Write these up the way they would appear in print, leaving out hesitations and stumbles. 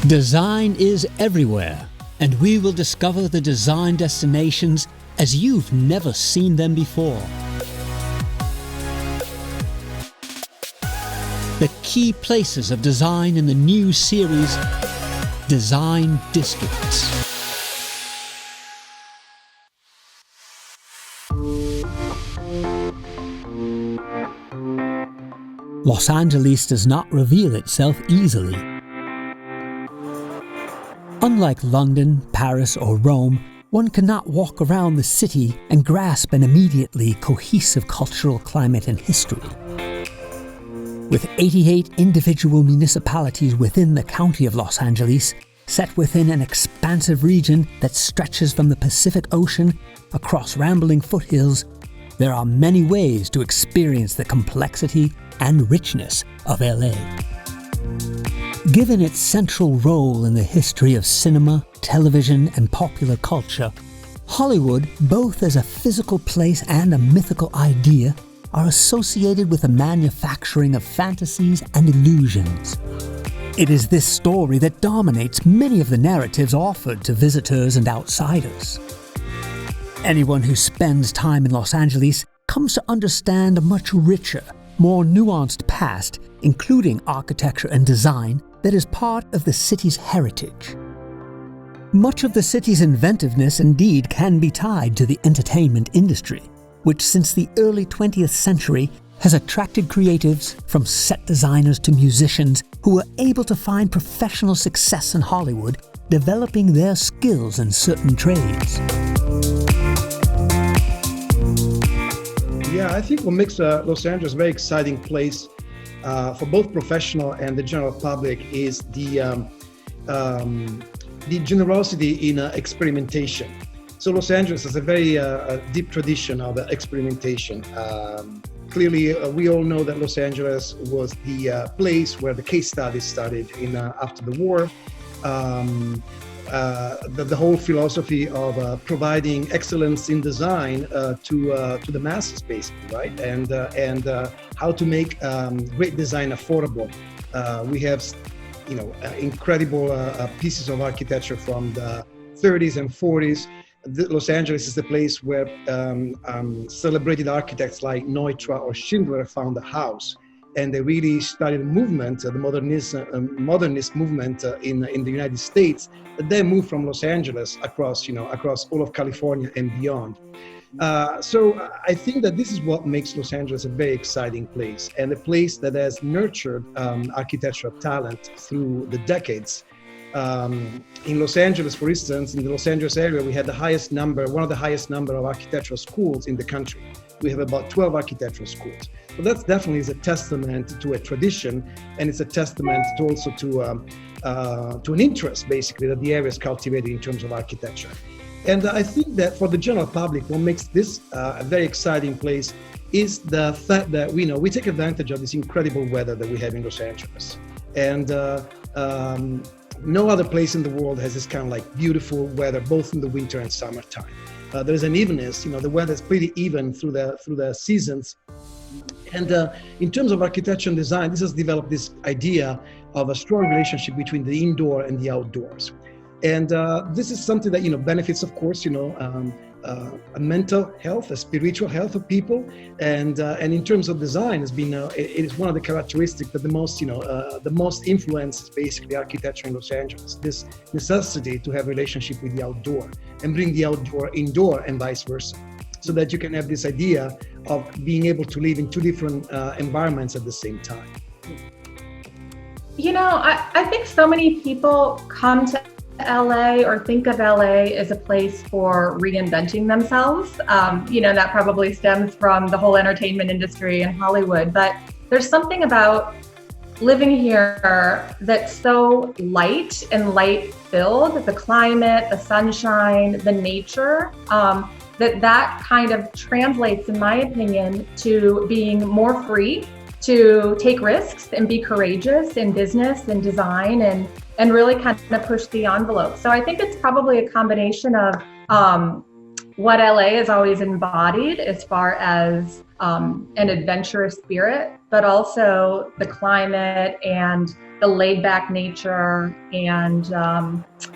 Design is everywhere, and we will discover the design destinations as you've never seen them before. The key places of design in the new series, Design Districts. Los Angeles does not reveal itself easily. Unlike London, Paris, or Rome, one cannot walk around the city and grasp an immediately cohesive cultural climate and history. With 88 individual municipalities within the county of Los Angeles, set within an expansive region that stretches from the Pacific Ocean across rambling foothills, there are many ways to experience the complexity and richness of LA. Given its central role in the history of cinema, television, and popular culture, Hollywood, both as a physical place and a mythical idea, are associated with the manufacturing of fantasies and illusions. It is this story that dominates many of the narratives offered to visitors and outsiders. Anyone who spends time in Los Angeles comes to understand a much richer, more nuanced past, including architecture and design, that is part of the city's heritage. Much of the city's inventiveness indeed can be tied to the entertainment industry, which since the early 20th century has attracted creatives from set designers to musicians who are able to find professional success in Hollywood, developing their skills in certain trades. Yeah, I think what makes Los Angeles a very exciting place for both professional and the general public is the generosity in experimentation. So Los Angeles has a very deep tradition of experimentation. Clearly, we all know that Los Angeles was the place where the case studies started after the war. The whole philosophy of providing excellence in design to the masses, basically, right? And how to make great design affordable. We have, incredible pieces of architecture from the 30s and 40s. Los Angeles is the place where celebrated architects like Neutra or Schindler found a house, and they really started a movement, the modernist movement in the United States, that then moved from Los Angeles across all of California and beyond. So I think that this is what makes Los Angeles a very exciting place, and a place that has nurtured architectural talent through the decades. In Los Angeles, for instance, in the Los Angeles area, we had one of the highest number of architectural schools in the country. We have about 12 architectural schools. So that definitely is a testament to a tradition, and it's a testament also to an interest, basically, that the area is cultivated in terms of architecture. And I think that for the general public, what makes this a very exciting place is the fact that we take advantage of this incredible weather that we have in Los Angeles. And no other place in the world has this kind of like beautiful weather, both in the winter and summertime. There's an evenness, the weather is pretty even through the seasons. And in terms of architecture and design, this has developed this idea of a strong relationship between the indoor and the outdoors. And this is something that, benefits, of course, a mental health, a spiritual health of people. And in terms of design, it is one of the characteristics that the most influences basically architecture in Los Angeles. This necessity to have a relationship with the outdoor and bring the outdoor indoor and vice versa, so that you can have this idea of being able to live in two different environments at the same time. I think so many people come to LA or think of LA as a place for reinventing themselves. That probably stems from the whole entertainment industry in Hollywood, but there's something about living here that's so light and light-filled, the climate, the sunshine, the nature, that kind of translates, in my opinion, to being more free to take risks and be courageous in business and design and really kind of push the envelope. So I think it's probably a combination of what LA has always embodied as far as an adventurous spirit, but also the climate and the laid-back nature, and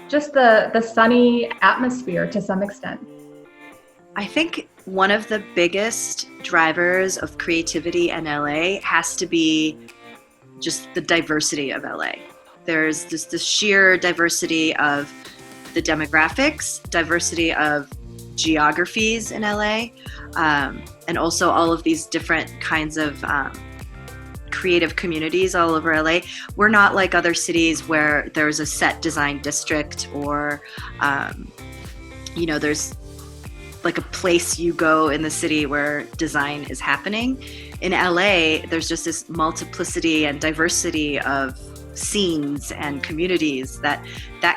just the sunny atmosphere to some extent. I think one of the biggest drivers of creativity in LA has to be just the diversity of LA. There's just the sheer diversity of the demographics, diversity of geographies in LA, and also all of these different kinds of creative communities all over LA. We're not like other cities where there's a set design district or, there's like a place you go in the city where design is happening. In LA, there's just this multiplicity and diversity of scenes and communities that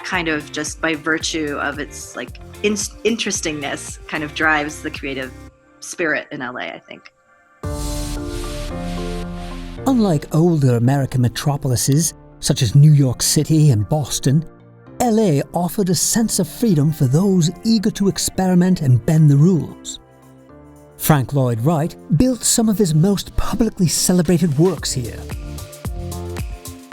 kind of just by virtue of its like interestingness kind of drives the creative spirit in LA, I think. Unlike older American metropolises, such as New York City and Boston, LA offered a sense of freedom for those eager to experiment and bend the rules. Frank Lloyd Wright built some of his most publicly celebrated works here.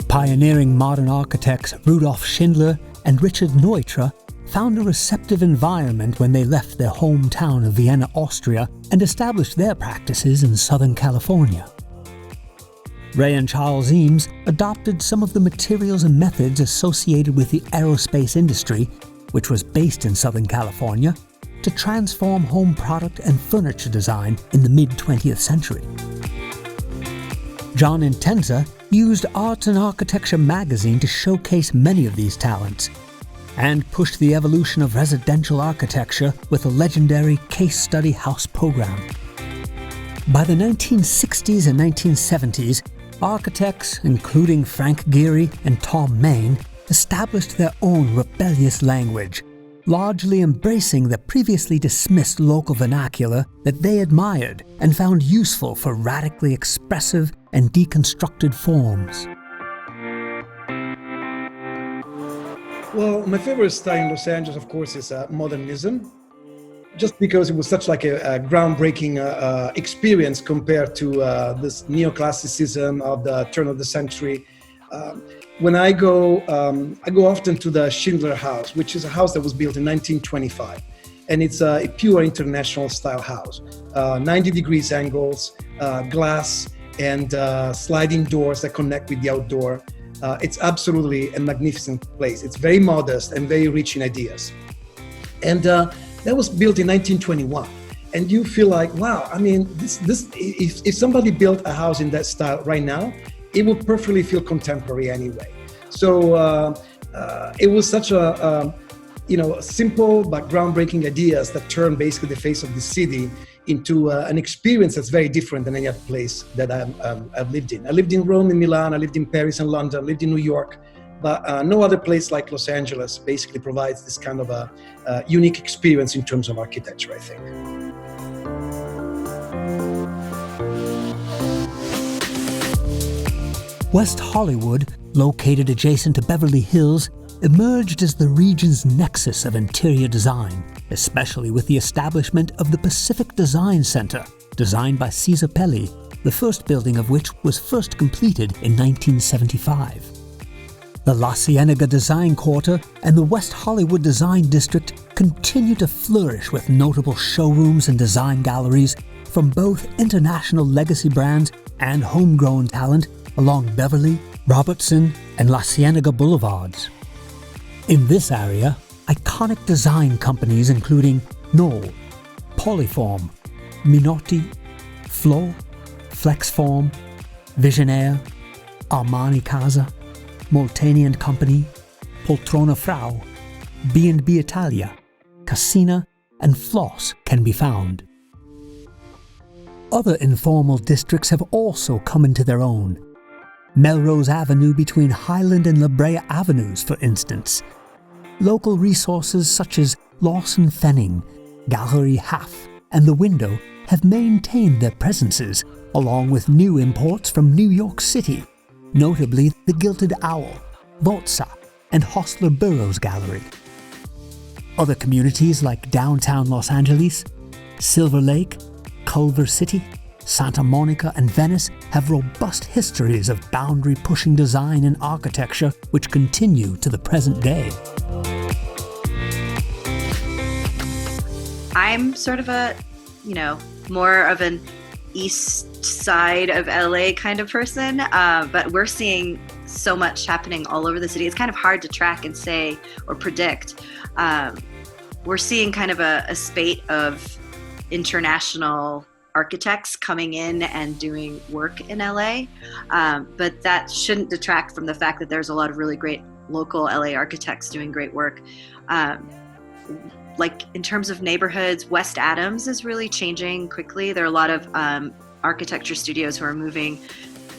Pioneering modern architects Rudolf Schindler and Richard Neutra found a receptive environment when they left their hometown of Vienna, Austria, and established their practices in Southern California. Ray and Charles Eames adopted some of the materials and methods associated with the aerospace industry, which was based in Southern California, to transform home product and furniture design in the mid-20th century. John Intenza used Arts and Architecture magazine to showcase many of these talents, and pushed the evolution of residential architecture with the legendary Case Study House program. By the 1960s and 1970s, architects, including Frank Gehry and Tom Main, established their own rebellious language, largely embracing the previously dismissed local vernacular that they admired and found useful for radically expressive and deconstructed forms. Well, my favorite style in Los Angeles, of course, is modernism, just because it was such like a groundbreaking experience compared to this neoclassicism of the turn of the century. When I go often to the Schindler House, which is a house that was built in 1925. And it's a pure international style house. 90 degrees angles, glass, and sliding doors that connect with the outdoor. It's absolutely a magnificent place. It's very modest and very rich in ideas. And that was built in 1921. And you feel like, wow, I mean, if somebody built a house in that style right now, it would perfectly feel contemporary anyway. So it was such a simple but groundbreaking ideas that turned basically the face of the city into an experience that's very different than any other place that I've lived in. I lived in Rome and Milan, I lived in Paris and London, I lived in New York, but no other place like Los Angeles basically provides this kind of a unique experience in terms of architecture, I think. West Hollywood, located adjacent to Beverly Hills, emerged as the region's nexus of interior design, especially with the establishment of the Pacific Design Center, designed by Cesar Pelli, the first building of which was first completed in 1975. The La Cienega Design Quarter and the West Hollywood Design District continue to flourish with notable showrooms and design galleries from both international legacy brands and homegrown talent along Beverly, Robertson, and La Cienega Boulevards. In this area, iconic design companies including Knoll, Polyform, Minotti, Flo, Flexform, Visionaire, Armani Casa, Molteni & Company, Poltrona Frau, B&B Italia, Cassina, and Floss can be found. Other informal districts have also come into their own. Melrose Avenue between Highland and La Brea Avenues, for instance. Local resources such as Lawson Fenning, Gallery Half, and The Window have maintained their presences, along with new imports from New York City, notably the Gilded Owl, Votsa, and Hostler Burroughs Gallery. Other communities like downtown Los Angeles, Silver Lake, Culver City, Santa Monica and Venice have robust histories of boundary-pushing design and architecture which continue to the present day. I'm sort of a, more of an east side of LA kind of person, but we're seeing so much happening all over the city. It's kind of hard to track and say or predict. We're seeing kind of a spate of international architects coming in and doing work in LA, but that shouldn't detract from the fact that there's a lot of really great local LA architects doing great work. Like in terms of neighborhoods, West Adams is really changing quickly. There are a lot of architecture studios who are moving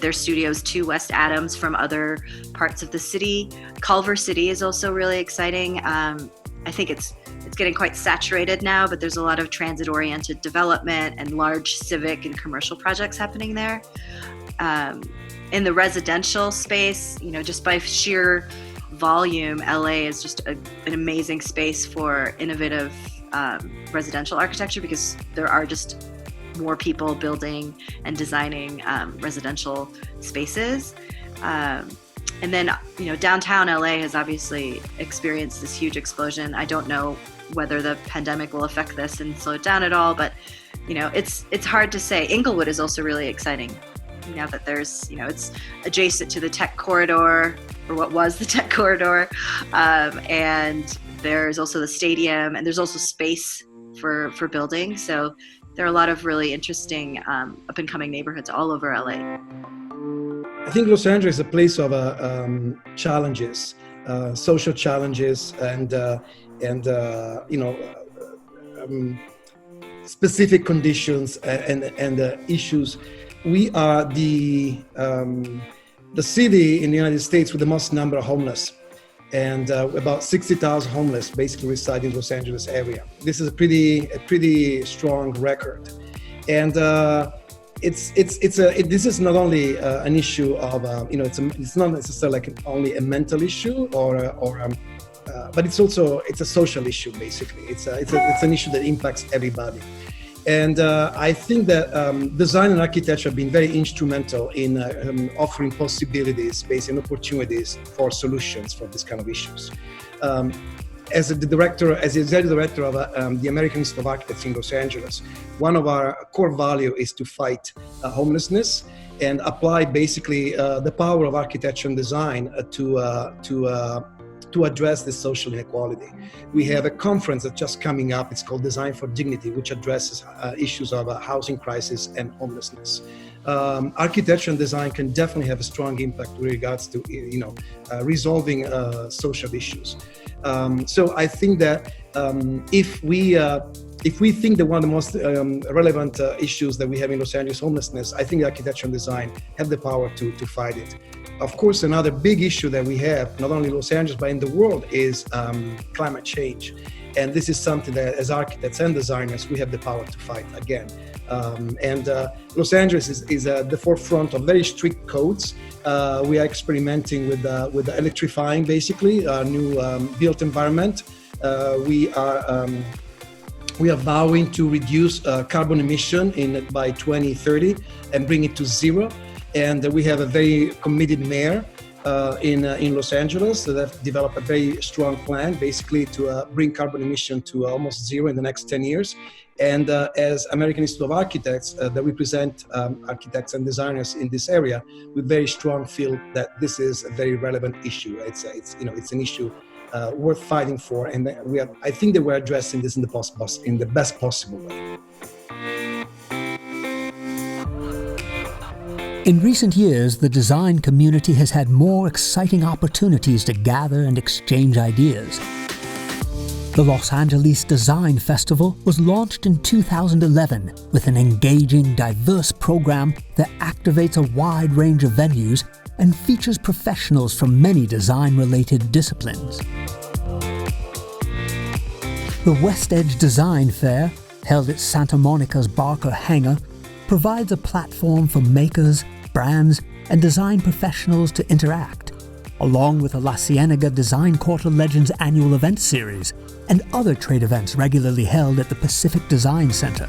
their studios to West Adams from other parts of the city. Culver City is also really exciting. I think it's getting quite saturated now, but there's a lot of transit-oriented development and large civic and commercial projects happening there. In the residential space, just by sheer volume, LA is just an amazing space for innovative residential architecture because there are just more people building and designing residential spaces. And then, downtown LA has obviously experienced this huge explosion. I don't know whether the pandemic will affect this and slow it down at all, but, it's hard to say. Inglewood is also really exciting now that there's, it's adjacent to the tech corridor, or what was the tech corridor. And there's also the stadium, and there's also space for building. So there are a lot of really interesting up and coming neighborhoods all over LA. I think Los Angeles is a place of challenges, social challenges, and specific conditions and issues. We are the city in the United States with the most number of homeless, and about 60,000 homeless basically reside in Los Angeles area. This is a pretty strong record, and this is not only an issue of it's not necessarily like only a mental issue but it's a social issue basically. It's an issue that impacts everybody. And I think that design and architecture have been very instrumental in offering possibilities, based on opportunities for solutions for this kind of issues. As the executive director of the American Institute of Architects in Los Angeles, one of our core values is to fight homelessness and apply basically the power of architecture and design to address this social inequality. We have a conference that's just coming up. It's called Design for Dignity, which addresses issues of housing crisis and homelessness. Architecture and design can definitely have a strong impact with regards to resolving social issues. So I think that if we think that one of the most relevant issues that we have in Los Angeles, homelessness, I think architecture and design have the power to fight it. Of course, another big issue that we have, not only in Los Angeles, but in the world, is climate change. And this is something that as architects and designers, we have the power to fight again. Los Angeles is at the forefront of very strict codes. We are experimenting with electrifying, basically, our new built environment. We are vowing to reduce carbon emission by 2030 and bring it to zero. And we have a very committed mayor in Los Angeles that have developed a very strong plan, basically to bring carbon emission to almost zero in the next 10 years. And as American Institute of Architects that represent architects and designers in this area, we very strong feel that this is a very relevant issue. It's an issue worth fighting for, and I think that we're addressing this in the best possible way. In recent years, the design community has had more exciting opportunities to gather and exchange ideas. The Los Angeles Design Festival was launched in 2011 with an engaging, diverse program that activates a wide range of venues and features professionals from many design-related disciplines. The West Edge Design Fair, held at Santa Monica's Barker Hangar, provides a platform for makers, brands, and design professionals to interact, along with the La Cienega Design Quarter Legends annual event series and other trade events regularly held at the Pacific Design Center.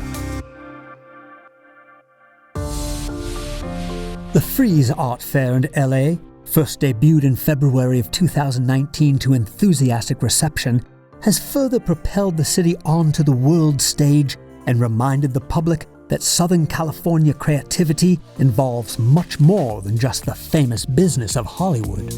Freeze Art Fair in LA, first debuted in February of 2019 to enthusiastic reception, has further propelled the city onto the world stage and reminded the public that Southern California creativity involves much more than just the famous business of Hollywood.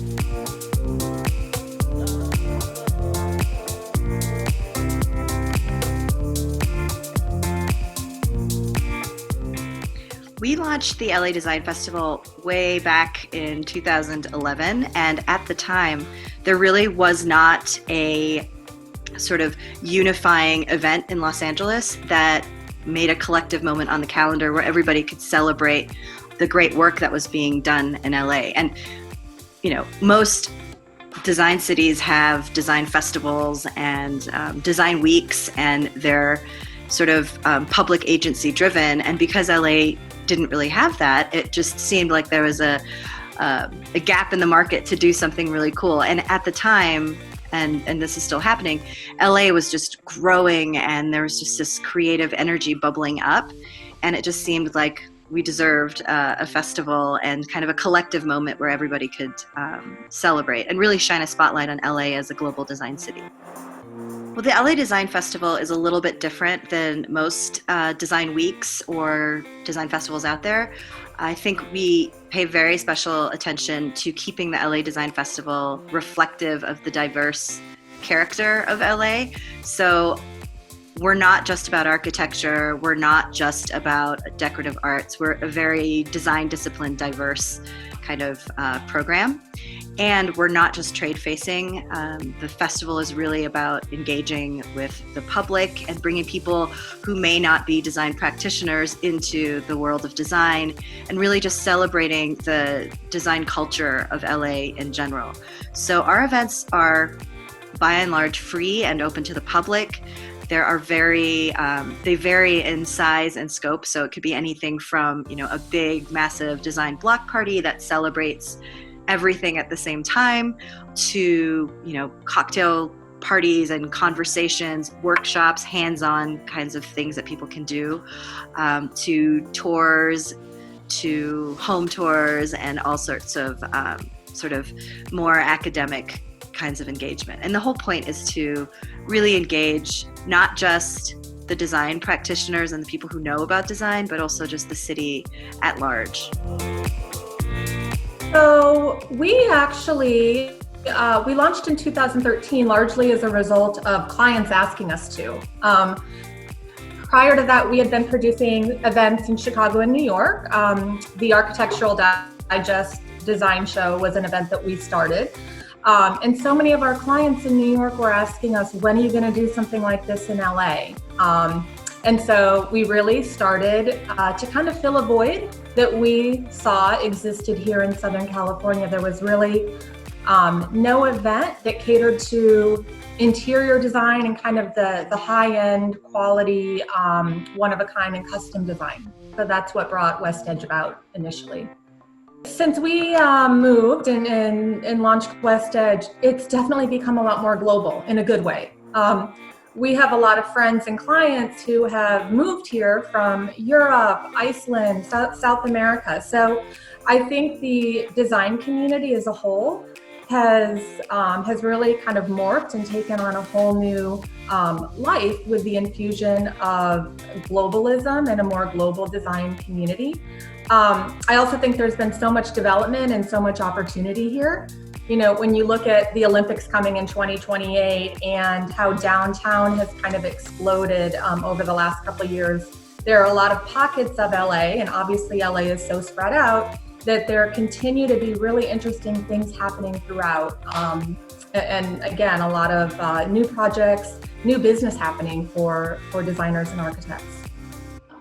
We launched the LA Design Festival way back in 2011, and at the time, there really was not a sort of unifying event in Los Angeles that made a collective moment on the calendar where everybody could celebrate the great work that was being done in LA. And, you know, most design cities have design festivals and design weeks, and they're sort of public agency driven. And because LA didn't really have that, it just seemed like there was a gap in the market to do something really cool. And at the time, and this is still happening, LA was just growing and there was just this creative energy bubbling up. And it just seemed like we deserved a festival and kind of a collective moment where everybody could celebrate and really shine a spotlight on LA as a global design city. Well, the LA Design Festival is a little bit different than most design weeks or design festivals out there. I think we pay very special attention to keeping the LA Design Festival reflective of the diverse character of LA. So we're not just about architecture, we're not just about decorative arts, we're a very design discipline diverse kind of program. And we're not just trade facing. The festival is really about engaging with the public and bringing people who may not be design practitioners into the world of design, and really just celebrating the design culture of LA in general. So our events are by and large free and open to the public. There are they vary in size and scope. So it could be anything from, you know, a big, massive design block party that celebrates everything at the same time to, you know, cocktail parties and conversations, workshops, hands-on kinds of things that people can do, to tours, to home tours, and all sorts of sort of more academic kinds of engagement. And the whole point is to really engage not just the design practitioners and the people who know about design, but also just the city at large. So we actually, we launched in 2013 largely as a result of clients asking us to. Prior to that, we had been producing events in Chicago and New York. The Architectural Digest Design Show was an event that we started. And so many of our clients in New York were asking us, when are you going to do something like this in LA? And so we really started to kind of fill a void that we saw existed here in Southern California. There was really no event that catered to interior design and kind of the high-end quality, one-of-a-kind and custom design. So that's what brought West Edge about initially. Since we moved and launched West Edge, it's definitely become a lot more global in a good way. We have a lot of friends and clients who have moved here from Europe, Iceland, South America. So I think the design community as a whole has really kind of morphed and taken on a whole new life with the infusion of globalism and a more global design community. I also think there's been so much development and so much opportunity here. You know, when you look at the Olympics coming in 2028 and how downtown has kind of exploded over the last couple of years, there are a lot of pockets of LA, and obviously LA is so spread out that there continue to be really interesting things happening throughout. And again, a lot of new projects, new business happening for designers and architects.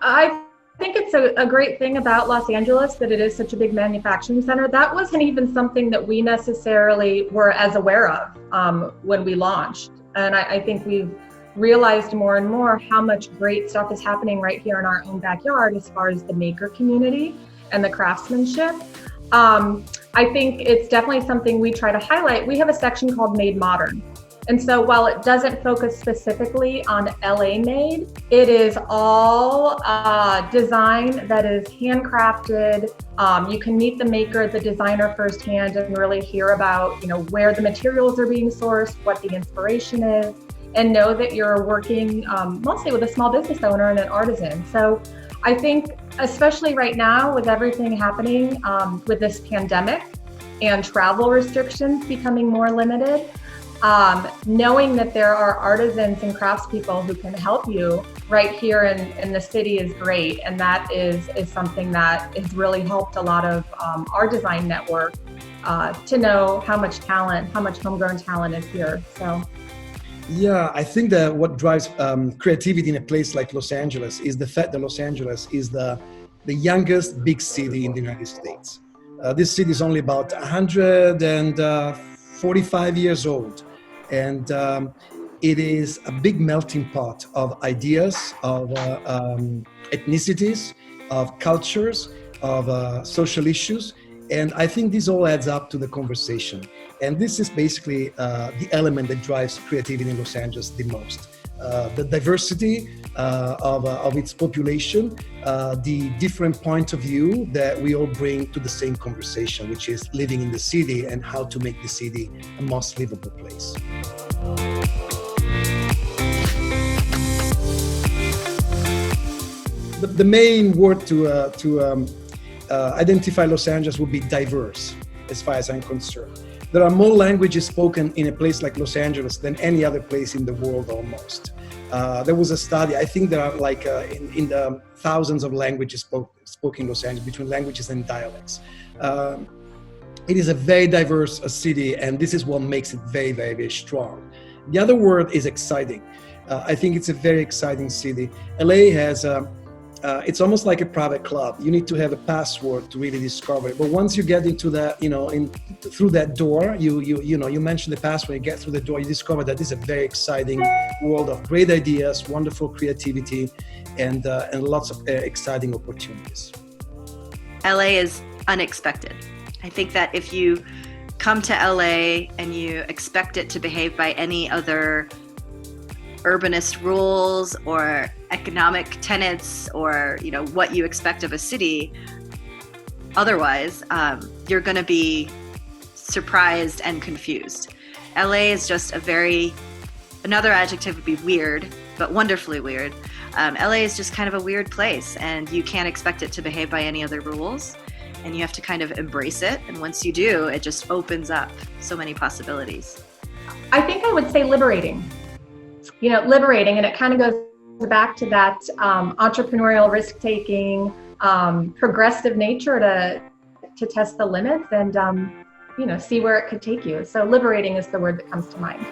I think it's a great thing about Los Angeles that it is such a big manufacturing center. That wasn't even something that we necessarily were as aware of when we launched. And I think we've realized more and more how much great stuff is happening right here in our own backyard as far as the maker community and the craftsmanship. I think it's definitely something we try to highlight. We have a section called Made Modern. And so while it doesn't focus specifically on LA made, it is all design that is handcrafted. You can meet the maker, the designer firsthand and really hear about, where the materials are being sourced, what the inspiration is, and know that you're working mostly with a small business owner and an artisan. So I think, especially right now with everything happening with this pandemic and travel restrictions becoming more limited, knowing that there are artisans and craftspeople who can help you right here in the city is great. And that is something that has really helped a lot of our design network to know how much homegrown talent is here. So. Yeah, I think that what drives creativity in a place like Los Angeles is the fact that Los Angeles is the youngest big city in the United States. This city is only about 145 years old. And it is a big melting pot of ideas, of ethnicities, of cultures, of social issues. And I think this all adds up to the conversation. And this is basically the element that drives creativity in Los Angeles the most. The diversity of its population, the different point of view that we all bring to the same conversation, which is living in the city and how to make the city a most livable place. The main word to identify Los Angeles would be diverse, as far as I'm concerned. There are more languages spoken in a place like Los Angeles than any other place in the world almost. There was a study, I think there are like in the thousands of languages spoken in Los Angeles, between languages and dialects. It is a very diverse city, and this is what makes it very, very, very strong. The other word is exciting. I think it's a very exciting city. LA has it's almost like a private club. You need to have a password to really discover it. But once you get into that, through that door, you mention the password, you get through the door, you discover that this is a very exciting world of great ideas, wonderful creativity, and lots of exciting opportunities. LA is unexpected. I think that if you come to LA and you expect it to behave by any other urbanist rules or economic tenets or what you expect of a city, otherwise you're going to be surprised and confused. LA is just another adjective would be weird, but wonderfully weird. LA is just kind of a weird place, and you can't expect it to behave by any other rules, and you have to kind of embrace it. And once you do, it just opens up so many possibilities. I think I would say liberating. Liberating, and it kind of goes back to that entrepreneurial, risk-taking, progressive nature to test the limits and see where it could take you. So liberating is the word that comes to mind.